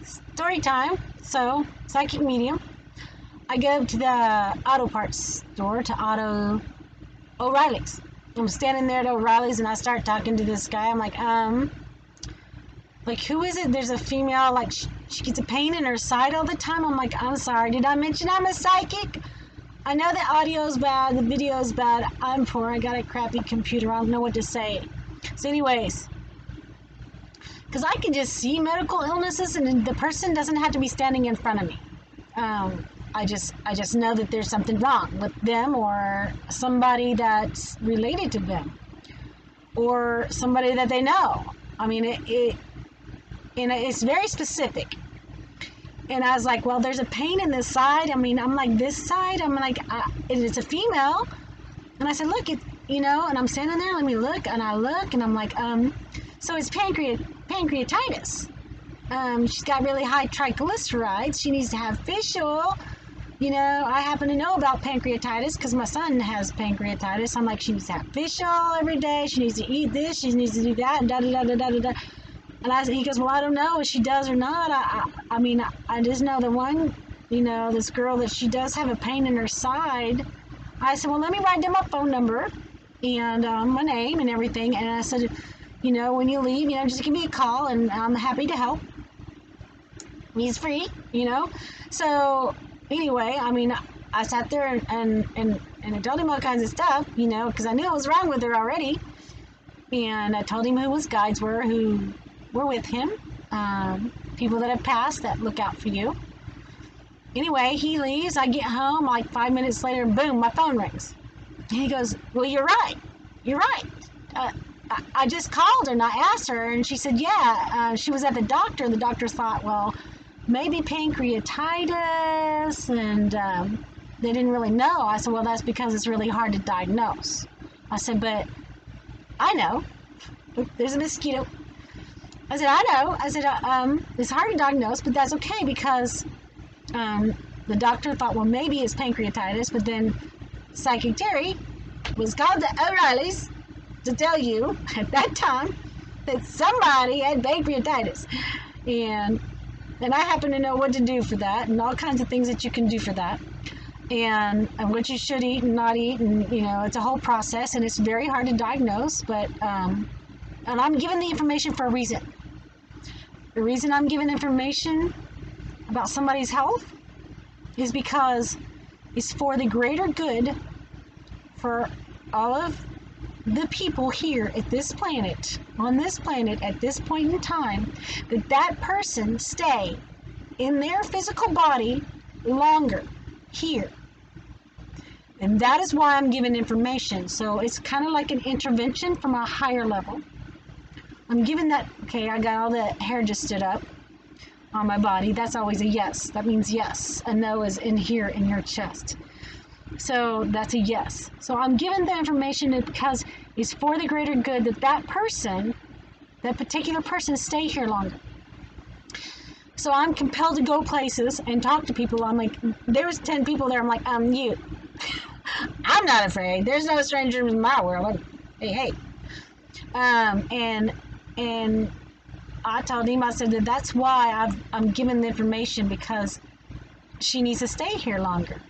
Story time. So, psychic medium. I go to the auto parts store, to O'Reilly's. I'm standing there at O'Reilly's and I start talking to this guy. I'm like, who is it? There's a female, like, she gets a pain in her side all the time. I'm like, I'm sorry, did I mention I'm a psychic? I know the audio's bad, the video's bad. I'm poor, I got a crappy computer, I don't know what to say. So anyways, because I can just see medical illnesses and the person doesn't have to be standing in front of me. I just know that there's something wrong with them or somebody that's related to them or somebody that they know. I mean, it's very specific. And I was like, well, there's a pain in this side. I mean, I'm like, this side? I'm like, it's a female. And I said, look, and I'm standing there, let me look. And I look, and I'm like, so it's pancreatitis. She's got really high triglycerides. She needs to have fish oil. I happen to know about pancreatitis because my son has pancreatitis. I'm like, she needs to have fish oil every day. She needs to eat this. She needs to do that. And da-da-da-da-da-da-da. And he goes, well, I don't know if she does or not. I mean, I just know the one, this girl, that she does have a pain in her side. I said, well, let me write down my phone number and my name and everything. And I said, when you leave, just give me a call and I'm happy to help. He's free, So anyway, I mean, I sat there and I told him all kinds of stuff, because I knew what was wrong with her already. And I told him who his guides were, who were with him, people that have passed that look out for you. Anyway, he leaves. I get home, like 5 minutes later, boom, my phone rings. And he goes, well, you're right. I just called her and I asked her, and she said, yeah, she was at the doctor. The doctor thought, well, maybe pancreatitis, and they didn't really know. I said, well, that's because it's really hard to diagnose. I said, but I know. Oop, there's a mosquito. I said, I know. I said, it's hard to diagnose, but that's okay because the doctor thought, well, maybe it's pancreatitis, but then Psychic Terry was called to O'Reilly's to tell you at that time that somebody had pancreatitis. And I happen to know what to do for that and all kinds of things that you can do for that. And what you should eat and not eat, and it's a whole process, and it's very hard to diagnose, but and I'm giving the information for a reason. The reason I'm giving information about somebody's health is because it's for the greater good for all of the people here at this planet, on this planet, at this point in time, that person stay in their physical body longer here. And that is why I'm giving information. So it's kind of like an intervention from a higher level. I'm giving that, okay, I got all the hair just stood up on my body. That's always a yes. That means yes. A no is in here in your chest. So that's a yes. So I'm giving the information because it's for the greater good that person, that particular person, stay here longer. So I'm compelled to go places and talk to people. I'm like, there was 10 people there. I'm like, you. I'm not afraid. There's no strangers in my world. Like, hey. And I told him, I said that's why I'm giving the information, because she needs to stay here longer.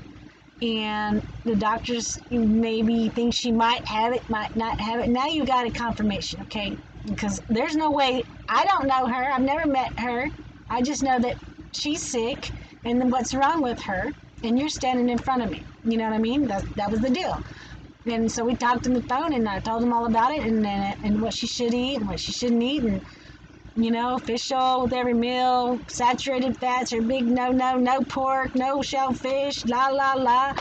And the doctors maybe think she might have it, might not have it. Now you got a confirmation, okay? Because there's no way, I don't know her, I've never met her. I just know that she's sick and then what's wrong with her, and you're standing in front of me. You know what I mean? That was the deal. And so we talked on the phone, and I told him all about it, and what she should eat and what she shouldn't eat, and fish oil with every meal, saturated fats are big no pork, no shellfish, la la la,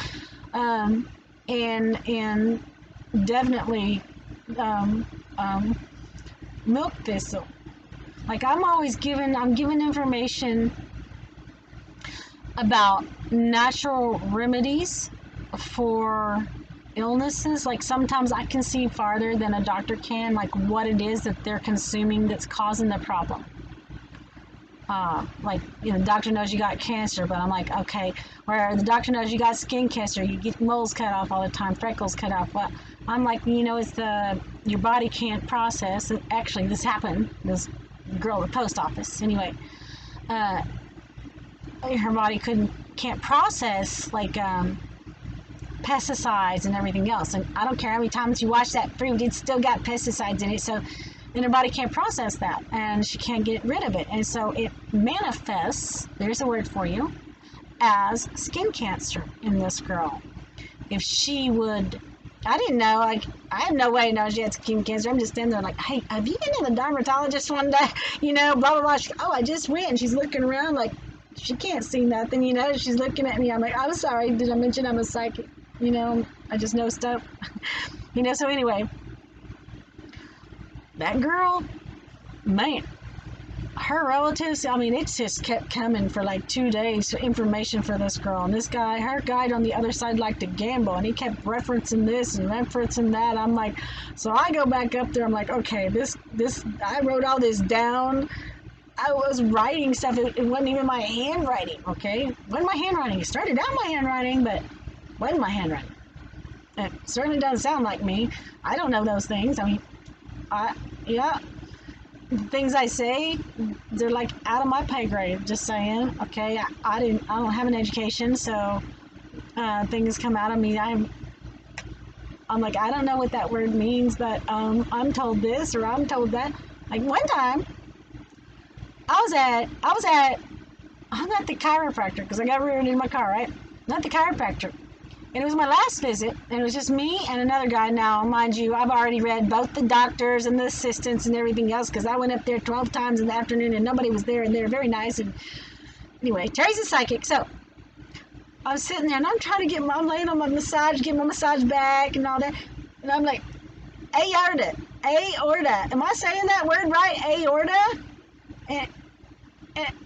and definitely milk thistle. Like I'm giving information about natural remedies for illnesses. Like sometimes I can see farther than a doctor can, like what it is that they're consuming that's causing the problem. The doctor knows you got cancer, but I'm like, okay, or the doctor knows you got skin cancer, you get moles cut off all the time, freckles cut off. Well, I'm like, it's your body can't process. Actually, this happened, this girl at the post office, anyway. uh, her body can't process like pesticides and everything else. And I don't care how many times you wash that fruit, it's still got pesticides in it. So, and her body can't process that, and she can't get rid of it. And so it manifests, there's a word for you, as skin cancer in this girl. If she would, I didn't know, like, I had no way to know she had skin cancer. I'm just standing there like, hey, have you been to the dermatologist one day? You know, blah, blah, blah. She, oh, I just went. And she's looking around like, she can't see nothing, you know. She's looking at me. I'm like, I'm sorry, did I mention I'm a psychic? You know, I just know stuff. You know, so anyway, that girl, man, her relatives, I mean, it just kept coming for like 2 days for information for this girl. And this guy, her guy on the other side liked to gamble, and he kept referencing this and referencing that. I'm like, so I go back up there. I'm like, okay, this, I wrote all this down. I was writing stuff. It wasn't even my handwriting, okay? It wasn't my handwriting. It started out my handwriting, but it wasn't my handwriting. It certainly doesn't sound like me. I don't know those things. I mean, yeah. Things I say, they're like out of my pay grade. Just saying, okay. I don't have an education, so things come out of me. I'm like, I don't know what that word means, but I'm told this or I'm told that. Like one time, I'm at the chiropractor because I got reared in my car, right? Not the chiropractor. And it was my last visit, and it was just me and another guy. Now, mind you, I've already read both the doctors and the assistants and everything else because I went up there 12 times in the afternoon and nobody was there, and they were very nice. And anyway, Terry's a psychic, so I'm sitting there and I'm trying to I'm laying on my massage, get my massage back and all that. And I'm like, aorta. Am I saying that word right? Aorta? And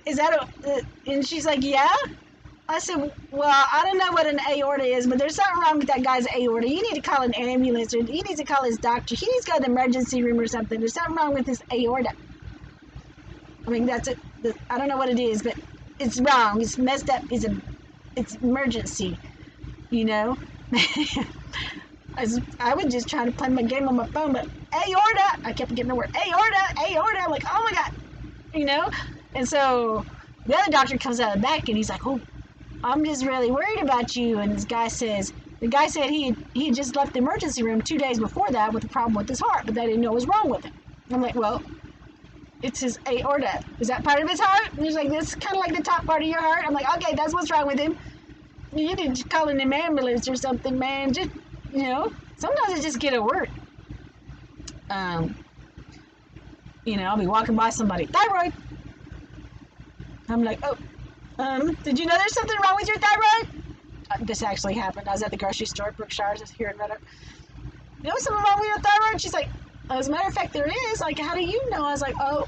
is that and she's like, yeah. I said, well, I don't know what an aorta is, but there's something wrong with that guy's aorta. You need to call an ambulance, or he needs to call his doctor. He needs to go to the emergency room or something. There's something wrong with his aorta. I mean, that's it. I don't know what it is, but it's wrong. It's messed up. It's emergency, you know? I was just trying to play my game on my phone, but aorta, I kept getting the word aorta. I'm like, oh my God, you know? And so the other doctor comes out of the back and he's like, oh, I'm just really worried about you. And the guy said he had just left the emergency room 2 days before that with a problem with his heart, but they didn't know what was wrong with him. I'm like, well, it's his aorta. Is that part of his heart? And he's like, this is kind of like the top part of your heart. I'm like, okay, that's what's wrong with him. You need to call an ambulance or something, man. Just, you know, sometimes I just get a word. You know, I'll be walking by somebody, thyroid. I'm like, oh. Did you know there's something wrong with your thyroid? This actually happened. I was at the grocery store, Brookshire, just here in Red Oak. You know something wrong with your thyroid? She's like, as a matter of fact, there is. Like, how do you know? I was like, oh,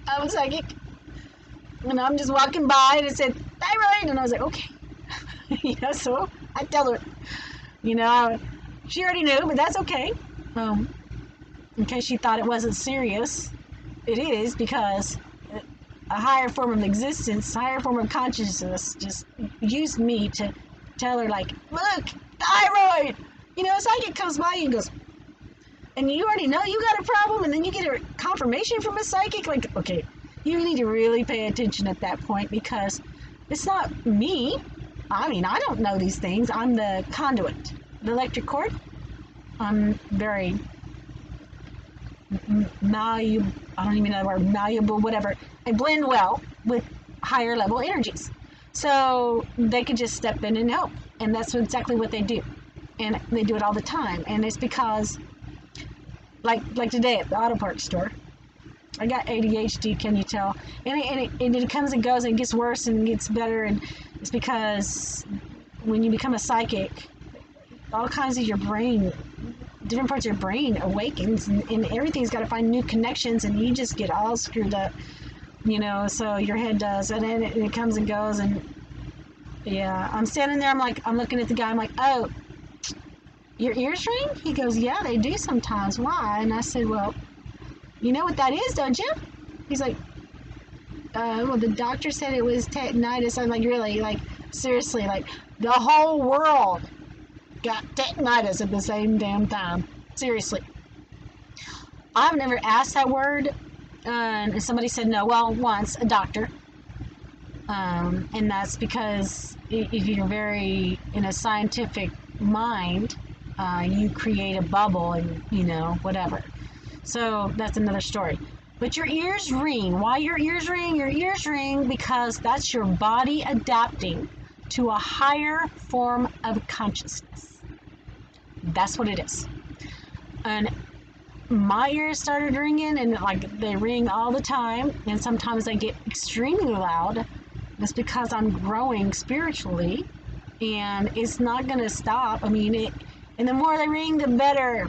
I'm a psychic. And I'm just walking by and it said, thyroid. And I was like, okay. You know, so I tell her, you know, she already knew, but that's okay. In case she thought it wasn't serious, it is, because a higher form of existence, higher form of consciousness just used me to tell her, like, look, thyroid! You know, a psychic comes by and goes, and you already know you got a problem, and then you get a confirmation from a psychic, like, okay, you need to really pay attention at that point, because it's not me. I mean, I don't know these things. I'm the conduit, the electric cord. I'm very malleable, I don't even know the word, malleable, whatever. I blend well with higher level energies. So they can just step in and help. And that's exactly what they do. And they do it all the time. And it's because, like today at the auto parts store, I got ADHD, can you tell? And it comes and goes and it gets worse and gets better. And it's because when you become a psychic, all kinds of your brain, different parts of your brain awakens, and everything's got to find new connections, and you just get all screwed up, you know, so your head does, and then it comes and goes. And yeah, I'm standing there, I'm looking at the guy, I'm like, oh, your ears ring? He goes, yeah, they do sometimes. Why? And I said, well, you know what that is, don't you? He's like, well, the doctor said it was tetanitis. I'm like, really? Like, seriously? Like, the whole world got tetanitis at the same damn time. Seriously. I've never asked that word And somebody said no. Well, once, a doctor. And that's because if you're very in a scientific mind, you create a bubble and, whatever. So that's another story. But your ears ring. Why your ears ring? Your ears ring because that's your body adapting to a higher form of consciousness. That's what it is. And my ears started ringing, and like they ring all the time, and sometimes they get extremely loud. That's because I'm growing spiritually, and it's not going to stop. I mean, and the more they ring, the better.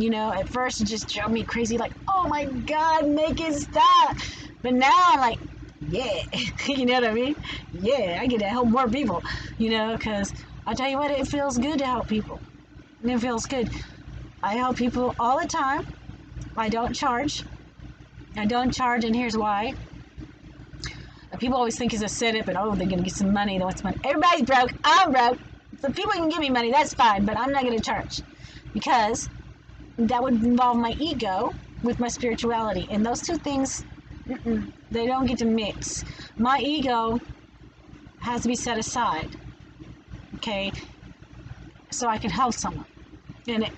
At first it just drove me crazy, like, oh my God, make it stop. But now I'm like, yeah, you know what I mean? Yeah, I get to help more people, because I'll tell you what, it feels good to help people. It feels good. I help people all the time. I don't charge. And here's why. People always think it's a setup, and they're going to get some money. They want some money. Everybody's broke. I'm broke. So people can give me money. That's fine, but I'm not going to charge because that would involve my ego with my spirituality. And those two things, they don't get to mix. My ego has to be set aside, okay, so I can help someone. And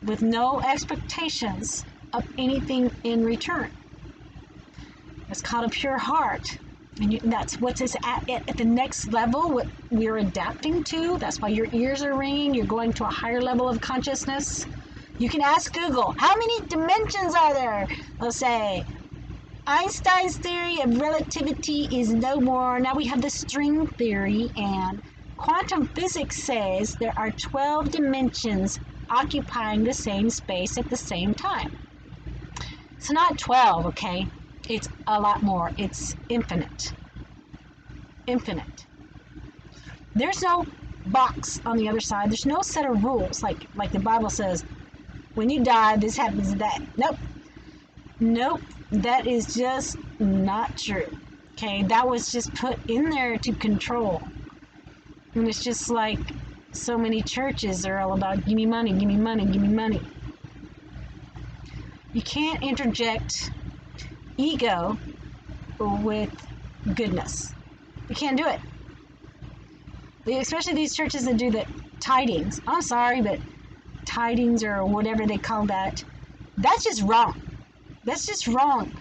with no expectations of anything in return. It's called a pure heart. And that's what is at the next level, what we're adapting to. That's why your ears are ringing. You're going to a higher level of consciousness. You can ask Google, how many dimensions are there? They'll say, Einstein's theory of relativity is no more. Now we have the string theory, and quantum physics says there are 12 dimensions occupying the same space at the same time. It's not 12, okay? It's a lot more. It's infinite. Infinite. There's no box on the other side. There's no set of rules like the Bible says, when you die, this happens to that. Nope. That is just not true. Okay, that was just put in there to control. And it's just like so many churches are all about, give me money, give me money, give me money. You can't interject ego with goodness. You can't do it. Especially these churches that do the tidings. I'm sorry, but tidings or whatever they call that, that's just wrong. That's just wrong.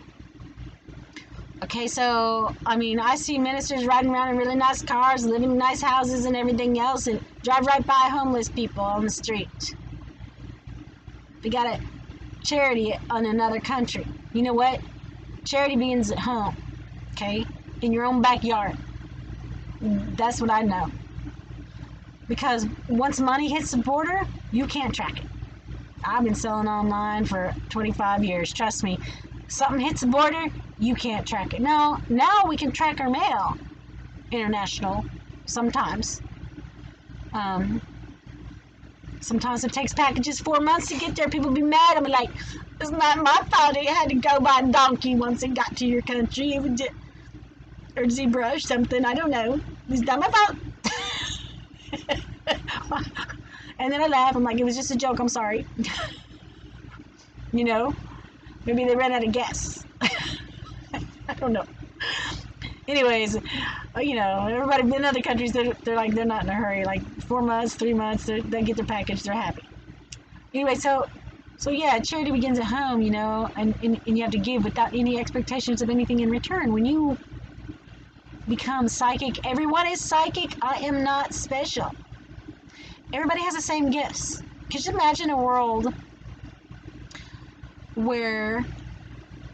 Okay, so, I mean, I see ministers riding around in really nice cars, living in nice houses and everything else, and drive right by homeless people on the street. We got a charity in another country. You know what? Charity begins at home, okay? In your own backyard. That's what I know. Because once money hits the border, you can't track it. I've been selling online for 25 years. Trust me. Something hits the border, you can't track it. Now we can track our mail. International. Sometimes. Sometimes it takes packages 4 months to get there. People be mad. I'm like, it's not my fault. It had to go by donkey once it got to your country. Or zebra or something. I don't know. It's not my fault. And then I laugh. I'm like, it was just a joke. I'm sorry. Maybe they ran out of gas. I don't know. Anyways, everybody in other countries, they're like, they're not in a hurry. Like 4 months, 3 months, they get their package. They're happy. Anyway, so yeah, charity begins at home, and you have to give without any expectations of anything in return. When you become psychic, everyone is psychic. I am not special. Everybody has the same gifts. Could you imagine a world where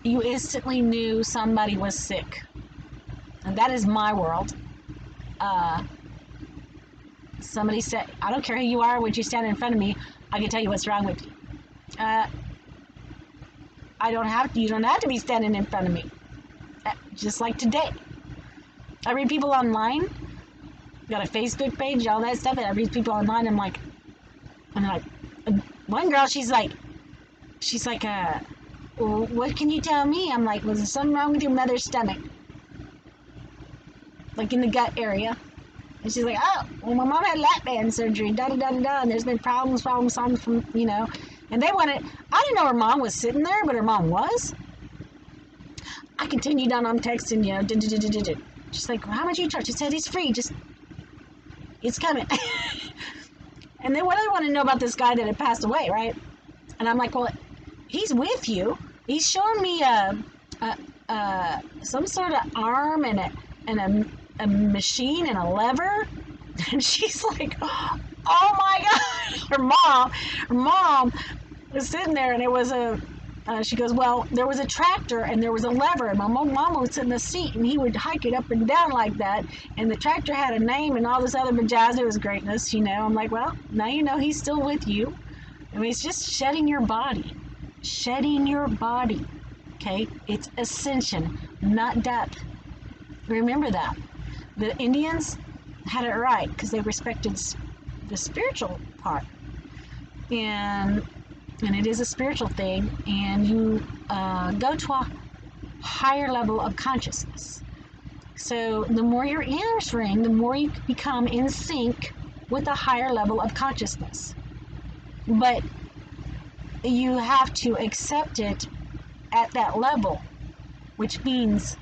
you instantly knew somebody was sick? And that is my world. Somebody said, I don't care who you are, when you stand in front of me, I can tell you what's wrong with you. You don't have to be standing in front of me. Just like today. I read people online, got a Facebook page, all that stuff, and I read people online, I'm like, one girl, she's like, well, what can you tell me? I'm like, was there something wrong with your mother's stomach? Like in the gut area. And she's like, oh, well, my mom had lap band surgery, da-da-da-da-da, and there's been problems from, and they wanted, I didn't know her mom was sitting there, but her mom was. I continued on. I'm texting, She's like, well, how much you charge? She said, it's free. Just, it's coming. And they really want to know about this guy that had passed away, right? And I'm like, well, he's with you. He's showing me some sort of arm and a machine and a lever. And she's like, oh my God. Her mom was sitting there, and it was she goes, well, there was a tractor and there was a lever, and my mama was in the seat, and he would hike it up and down like that, and the tractor had a name and all this other bajazz. It was greatness, I'm like, well, now you know he's still with you. I mean, it's just shedding your body, okay? It's ascension, not death. Remember that. The Indians had it right because they respected the spiritual part, and it is a spiritual thing, and you go to a higher level of consciousness. So the more you're answering, the more you become in sync with a higher level of consciousness. But you have to accept it at that level, which means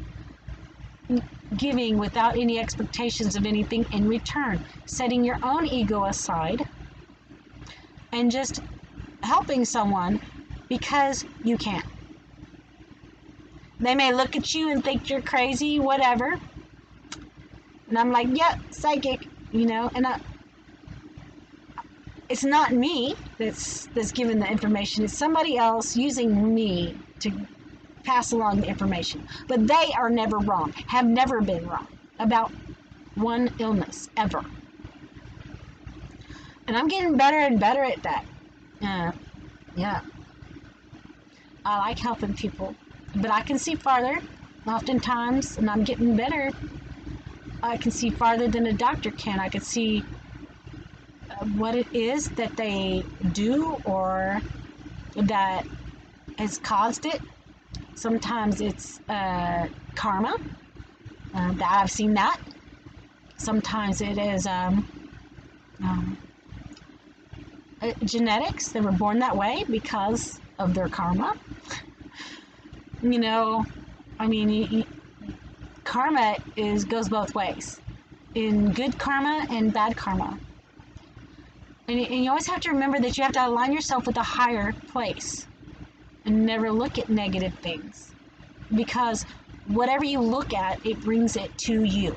giving without any expectations of anything in return, setting your own ego aside, and just helping someone because you can. They may look at you and think you're crazy, whatever. And I'm like, yep, psychic, and it's not me that's given the information. It's somebody else using me to pass along the information. But they are never wrong, have never been wrong about one illness, ever. And I'm getting better and better at that. Yeah. I like helping people, but I can see farther oftentimes, and I'm getting better. I can see farther than a doctor can. I can see what it is that they do or that has caused it. Sometimes it's karma. That I've seen that. Sometimes it is genetics. They were born that way because of their karma. I mean, karma goes both ways, in good karma and bad karma. And you always have to remember that you have to align yourself with a higher place and never look at negative things, because whatever you look at, it brings it to you.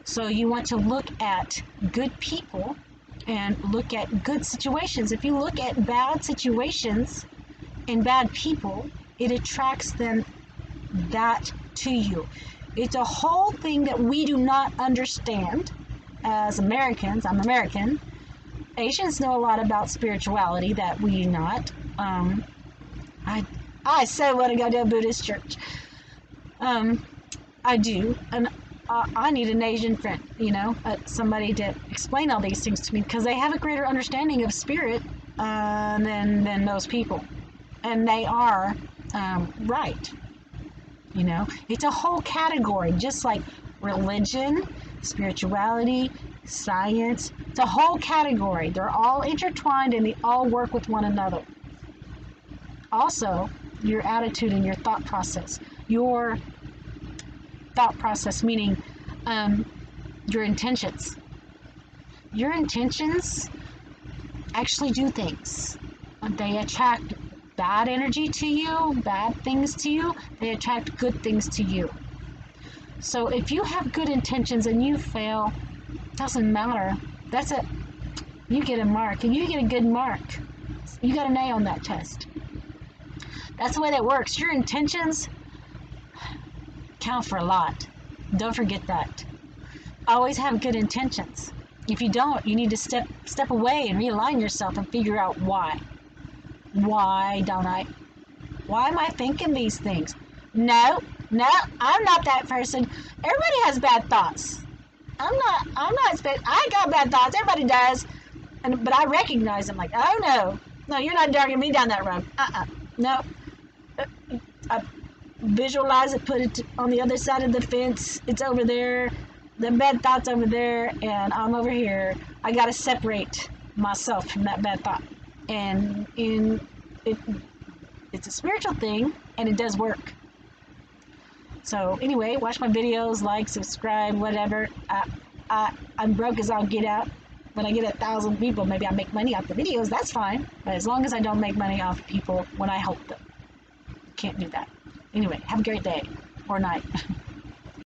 So you want to look at good people and look at good situations. If you look at bad situations and bad people, it attracts that to you. It's a whole thing that we do not understand as Americans. I'm American. Asians know a lot about spirituality that we do not. I so want to go to a Buddhist church. I do, and I need an Asian friend, somebody to explain all these things to me, because they have a greater understanding of spirit than those people, and they are right. It's a whole category, just like religion, spirituality, science. It's a whole category. They're all intertwined, and they all work with one another. Also, your attitude and your thought process. Your thought process, meaning your intentions. Your intentions actually do things. They attract bad energy to you, bad things to you. They attract good things to you. So if you have good intentions and you fail, it doesn't matter. You get a mark, and you get a good mark. You got an A on that test. That's the way that works. Your intentions count for a lot. Don't forget that. Always have good intentions. If you don't, you need to step away and realign yourself and figure out why. Why am I thinking these things? No, I'm not that person. Everybody has bad thoughts. I got bad thoughts. Everybody does. But I recognize them, like, oh no, you're not dragging me down that road. No. I visualize it, put it on the other side of the fence. It's over there. The bad thought's over there, and I'm over here. I got to separate myself from that bad thought. And it's a spiritual thing, and it does work. So anyway, watch my videos, like, subscribe, whatever. I'm broke as I'll get out. When I get 1,000 people, maybe I make money off the videos. That's fine. But as long as I don't make money off people when I help them, can't do that. Anyway, have a great day or night.